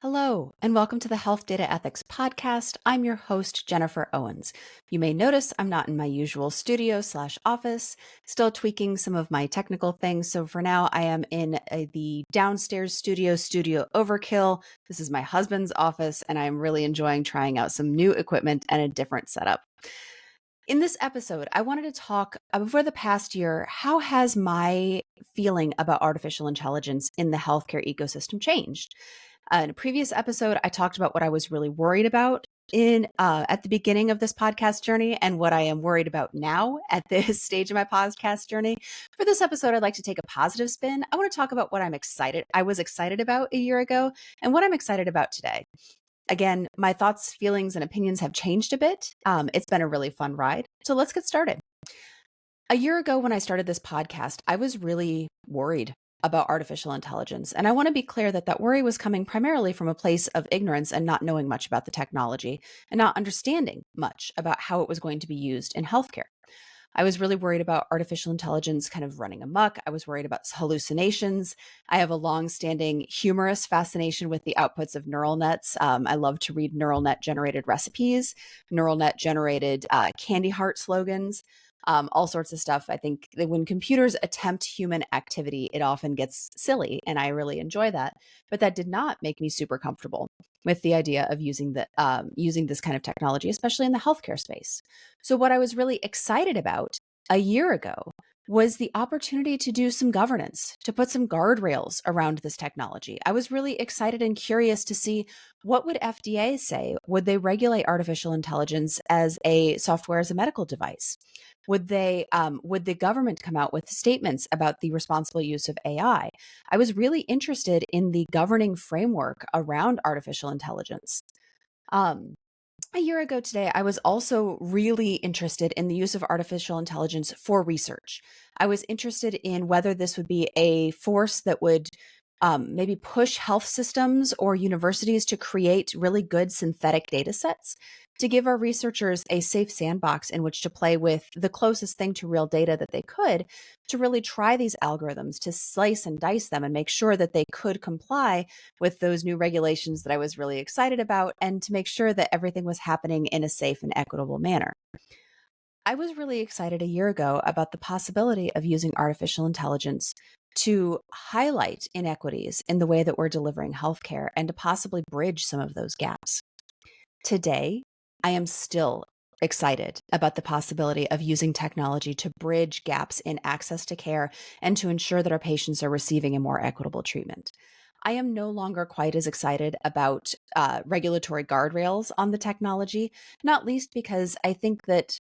Hello, and welcome to the Health Data Ethics Podcast. I'm your host, Jennifer Owens. You may notice I'm not in my usual studio/office, still tweaking some of my technical things. So for now, I am in the downstairs studio overkill. This is my husband's office, and I'm really enjoying trying out some new equipment and a different setup. In this episode, I wanted to talk over the past year, how has my feeling about artificial intelligence in the healthcare ecosystem changed? In a previous episode, I talked about what I was really worried about in at the beginning of this podcast journey and what I am worried about now at this stage of my podcast journey. For this episode, I'd like to take a positive spin. I want to talk about what I was excited about a year ago and what I'm excited about today. Again, my thoughts, feelings, and opinions have changed a bit. It's been a really fun ride. So let's get started. A year ago, when I started this podcast, I was really worried about artificial intelligence. And I want to be clear that that worry was coming primarily from a place of ignorance and not knowing much about the technology and not understanding much about how it was going to be used in healthcare. I was really worried about artificial intelligence kind of running amok. I was worried about hallucinations. I have a long-standing humorous fascination with the outputs of neural nets. I love to read neural net generated recipes, neural net generated candy heart slogans, all sorts of stuff. I think that when computers attempt human activity, it often gets silly, and I really enjoy that. But that did not make me super comfortable with the idea of using this kind of technology, especially in the healthcare space. So, what I was really excited about a year ago was the opportunity to do some governance, to put some guardrails around this technology. I was really excited and curious to see what would FDA say? Would they regulate artificial intelligence as a software as a medical device? Would the government come out with statements about the responsible use of AI? I was really interested in the governing framework around artificial intelligence. Um, a year ago today, I was also really interested in the use of artificial intelligence for research. I was interested in whether this would be a force that would maybe push health systems or universities to create really good synthetic data sets to give our researchers a safe sandbox in which to play with the closest thing to real data that they could to really try these algorithms, to slice and dice them and make sure that they could comply with those new regulations that I was really excited about, and to make sure that everything was happening in a safe and equitable manner. I was really excited a year ago about the possibility of using artificial intelligence to highlight inequities in the way that we're delivering healthcare and to possibly bridge some of those gaps. Today, I am still excited about the possibility of using technology to bridge gaps in access to care and to ensure that our patients are receiving a more equitable treatment. I am no longer quite as excited about regulatory guardrails on the technology, not least because I think that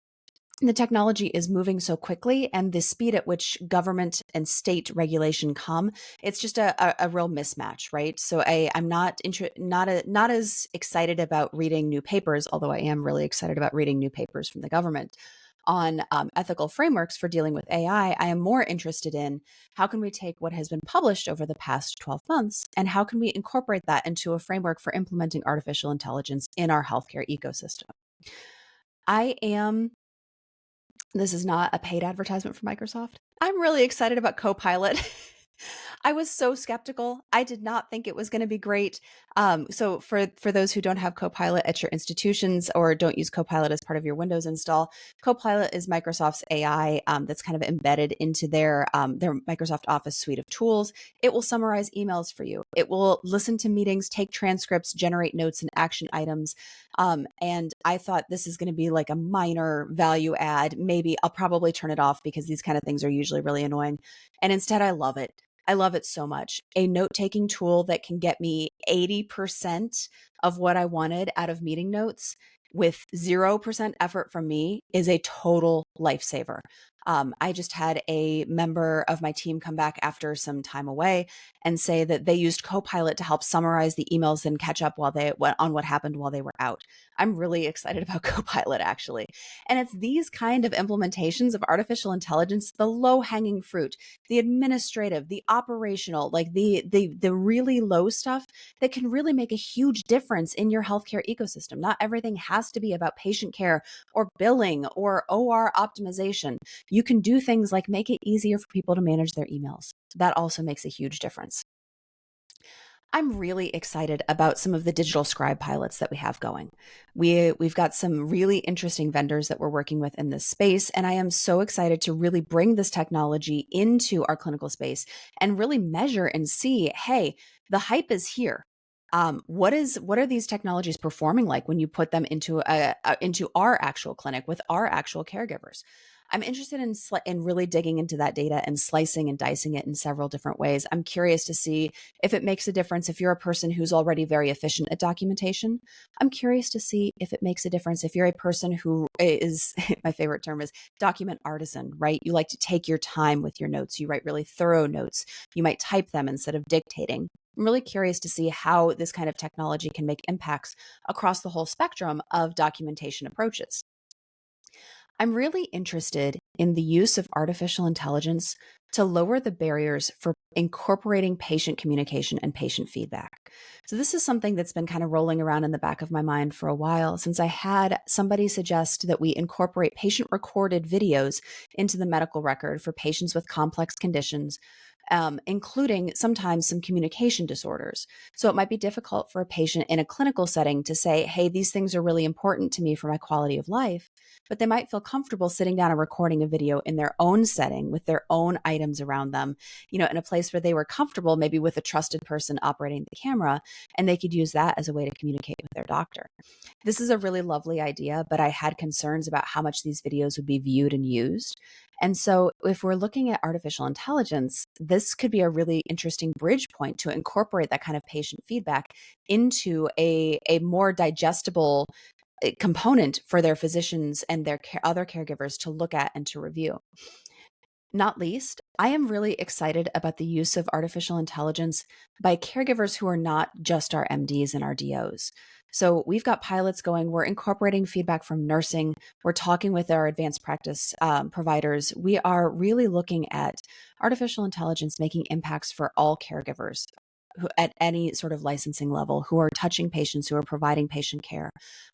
the technology is moving so quickly, and the speed at which government and state regulation come, it's just a real mismatch, right? So I'm not as excited about reading new papers, although I am really excited about reading new papers from the government on ethical frameworks for dealing with AI. I am more interested in how can we take what has been published over the past 12 months and how can we incorporate that into a framework for implementing artificial intelligence in our healthcare ecosystem. I am This is not a paid advertisement for Microsoft. I'm really excited about Copilot. I was so skeptical. I did not think it was going to be great. So for those who don't have Copilot at your institutions or don't use Copilot as part of your Windows install, Copilot is Microsoft's AI that's kind of embedded into their Microsoft Office suite of tools. It will summarize emails for you. It will listen to meetings, take transcripts, generate notes and action items. And I thought this is going to be like a minor value add. Maybe I'll probably turn it off because these kind of things are usually really annoying. And instead, I love it. I love it so much. A note-taking tool that can get me 80% of what I wanted out of meeting notes with 0% effort from me is a total lifesaver. I just had a member of my team come back after some time away and say that they used Copilot to help summarize the emails and catch up on what happened while they were out. I'm really excited about Copilot, actually. And it's these kind of implementations of artificial intelligence, the low-hanging fruit, the administrative, the operational, like the really low stuff that can really make a huge difference in your healthcare ecosystem. Not everything has to be about patient care or billing or OR optimization. You can do things like make it easier for people to manage their emails. That also makes a huge difference. I'm really excited about some of the digital scribe pilots that we have going. We've got some really interesting vendors that we're working with in this space, and I am so excited to really bring this technology into our clinical space and really measure and see, hey, the hype is here. What are these technologies performing like when you put them into our actual clinic with our actual caregivers? I'm interested in really digging into that data and slicing and dicing it in several different ways. I'm curious to see if it makes a difference if you're a person who's already very efficient at documentation. I'm curious to see if it makes a difference if you're a person who is, my favorite term is document artisan, right? You like to take your time with your notes. You write really thorough notes. You might type them instead of dictating. I'm really curious to see how this kind of technology can make impacts across the whole spectrum of documentation approaches. I'm really interested in the use of artificial intelligence to lower the barriers for incorporating patient communication and patient feedback. So, this is something that's been kind of rolling around in the back of my mind for a while since I had somebody suggest that we incorporate patient recorded videos into the medical record for patients with complex conditions. Including sometimes some communication disorders. So it might be difficult for a patient in a clinical setting to say, hey, these things are really important to me for my quality of life, but they might feel comfortable sitting down and recording a video in their own setting with their own items around them, in a place where they were comfortable, maybe with a trusted person operating the camera, and they could use that as a way to communicate with their doctor. This is a really lovely idea, but I had concerns about how much these videos would be viewed and used. And so, if we're looking at artificial intelligence, this could be a really interesting bridge point to incorporate that kind of patient feedback into a more digestible component for their physicians and their other caregivers to look at and to review. Not least, I am really excited about the use of artificial intelligence by caregivers who are not just our MDs and our DOs. So we've got pilots going. We're incorporating feedback from nursing. We're talking with our advanced practice providers. We are really looking at artificial intelligence making impacts for all caregivers who, at any sort of licensing level, who are touching patients, who are providing patient care.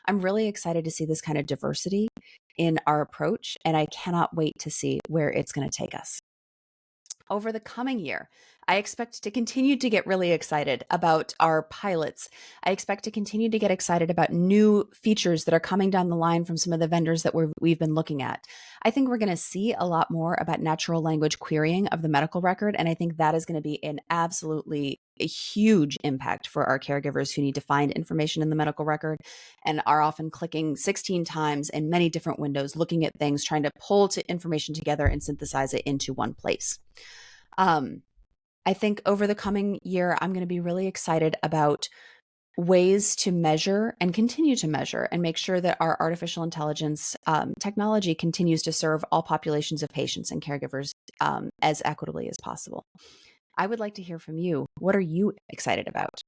I'm really excited to see this kind of diversity in our approach, and I cannot wait to see where it's going to take us. Over the coming year, I expect to continue to get really excited about our pilots. I expect to continue to get excited about new features that are coming down the line from some of the vendors that we've been looking at. I think we're going to see a lot more about natural language querying of the medical record, and I think that is going to be an absolutely a huge impact for our caregivers who need to find information in the medical record and are often clicking 16 times in many different windows, looking at things, trying to pull information together and synthesize it into one place. I think over the coming year, I'm going to be really excited about ways to measure and continue to measure and make sure that our artificial intelligence technology continues to serve all populations of patients and caregivers as equitably as possible. I would like to hear from you. What are you excited about?